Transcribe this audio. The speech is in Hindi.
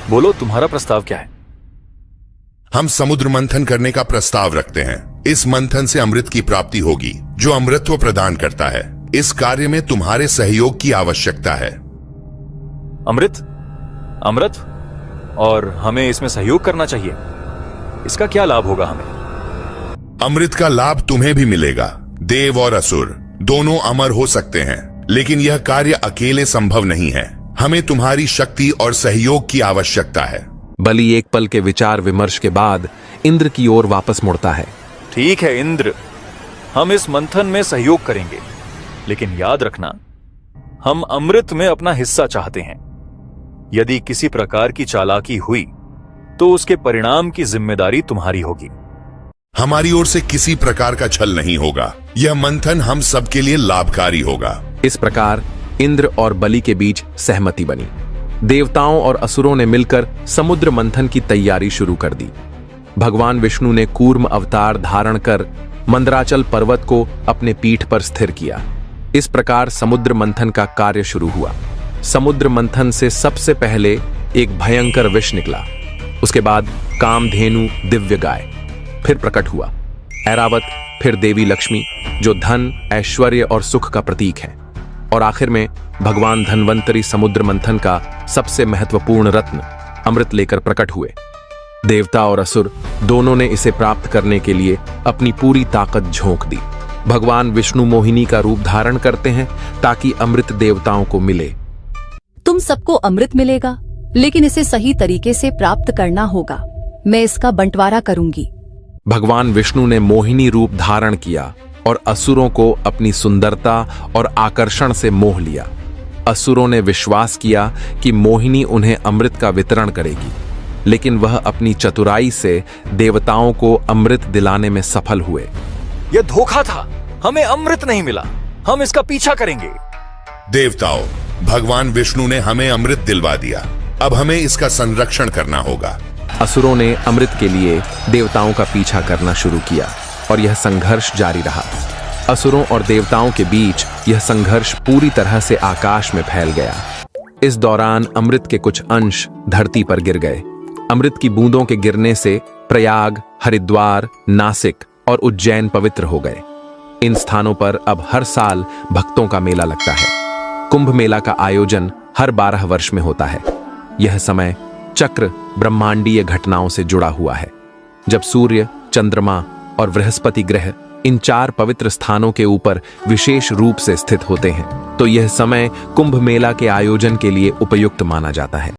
बोलो, तुम्हारा प्रस्ताव क्या है? हम समुद्र मंथन करने का प्रस्ताव रखते हैं। इस मंथन से अमृत की प्राप्ति होगी, जो अमृतत्व प्रदान करता है। इस कार्य में तुम्हारे सहयोग की आवश्यकता है। अमृत? अमृत? और हमें इसमें सहयोग करना चाहिए। इसका क्या लाभ होगा हमें? अमृत का लाभ तुम्हें भी मिलेगा। देव और असुर दोनों अमर हो सकते हैं, लेकिन यह कार्य अकेले संभव नहीं है। हमें तुम्हारी शक्ति और सहयोग की आवश्यकता है। बलि एक पल के विचार विमर्श के बाद इंद्र की ओर वापस मुड़ता है। ठीक है इंद्र, हम इस मंथन में सहयोग करेंगे, लेकिन याद रखना, हम अमृत में अपना हिस्सा चाहते हैं। यदि किसी प्रकार की चालाकी हुई तो उसके परिणाम की जिम्मेदारी तुम्हारी होगी। हमारी ओर से किसी प्रकार का छल नहीं होगा। यह मंथन हम सबके लिए लाभकारी होगा। इस प्रकार इंद्र और बलि के बीच सहमति बनी। देवताओं और असुरों ने मिलकर समुद्र मंथन की तैयारी शुरू कर दी। भगवान विष्णु ने कूर्म अवतार धारण कर मंदराचल पर्वत को अपने पीठ पर स्थिर किया। इस प्रकार समुद्र मंथन का कार्य शुरू हुआ। समुद्र मंथन से सबसे पहले एक भयंकर विष निकला। उसके बाद कामधेनु दिव्य गाय फिर प्रकट हुआ। ऐरावत, फिर देवी लक्ष्मी, जो धन, ऐश्वर्य और सुख का प्रतीक है, और आखिर में भगवान धन्वंतरी समुद्र मंथन का सबसे महत्वपूर्ण रत्न अमृत लेकर प्रकट हुए। देवता और असुर दोनों ने इसे प्राप्त करने के लिए अपनी पूरी ताकत झोंक दी। भगवान विष्णु मोहिनी का रूप धारण करते हैं ताकि अमृत देवताओं को मिले। तुम सबको अमृत मिलेगा, लेकिन इसे सही तरीके से प्राप्त करना होगा। मैं इसका बंटवारा करूंगी। भगवान विष्णु ने मोहिनी रूप धारण किया और असुरों को अपनी सुंदरता और आकर्षण से मोह लिया। असुरों ने विश्वास किया कि मोहिनी उन्हें अमृत का वितरण करेगी, लेकिन वह अपनी चतुराई से देवताओं को अमृत दिलाने में सफल हुए। यह धोखा था, हमें अमृत नहीं मिला। हम इसका पीछा करेंगे। देवताओं, भगवान विष्णु ने हमें अमृत दिलवा दिया। अब हमें इसका संरक्षण करना होगा। असुरों ने अमृत के लिए देवताओं का पीछा करना शुरू किया और यह संघर्ष जारी रहा। असुरों और देवताओं के बीच यह संघर्ष पूरी तरह से आकाश में फैल गया। इस दौरान अमृत के कुछ अंश धरती पर गिर गए। अमृत की बूंदों के गिरने से प्रयाग, हरिद्वार, नासिक और उज्जैन पवित्र हो गए। इन स्थानों पर अब हर साल भक्तों का मेला लगता है। कुंभ मेला का आयोजन हर 12 वर्ष में होता है। यह समय चक्र ब्रह्मांडीय घटनाओं से जुड़ा हुआ है। जब सूर्य, चंद्रमा और बृहस्पति ग्रह इन 4 पवित्र स्थानों के ऊपर विशेष रूप से स्थित होते हैं, तो यह समय कुंभ मेला के आयोजन के लिए उपयुक्त माना जाता है।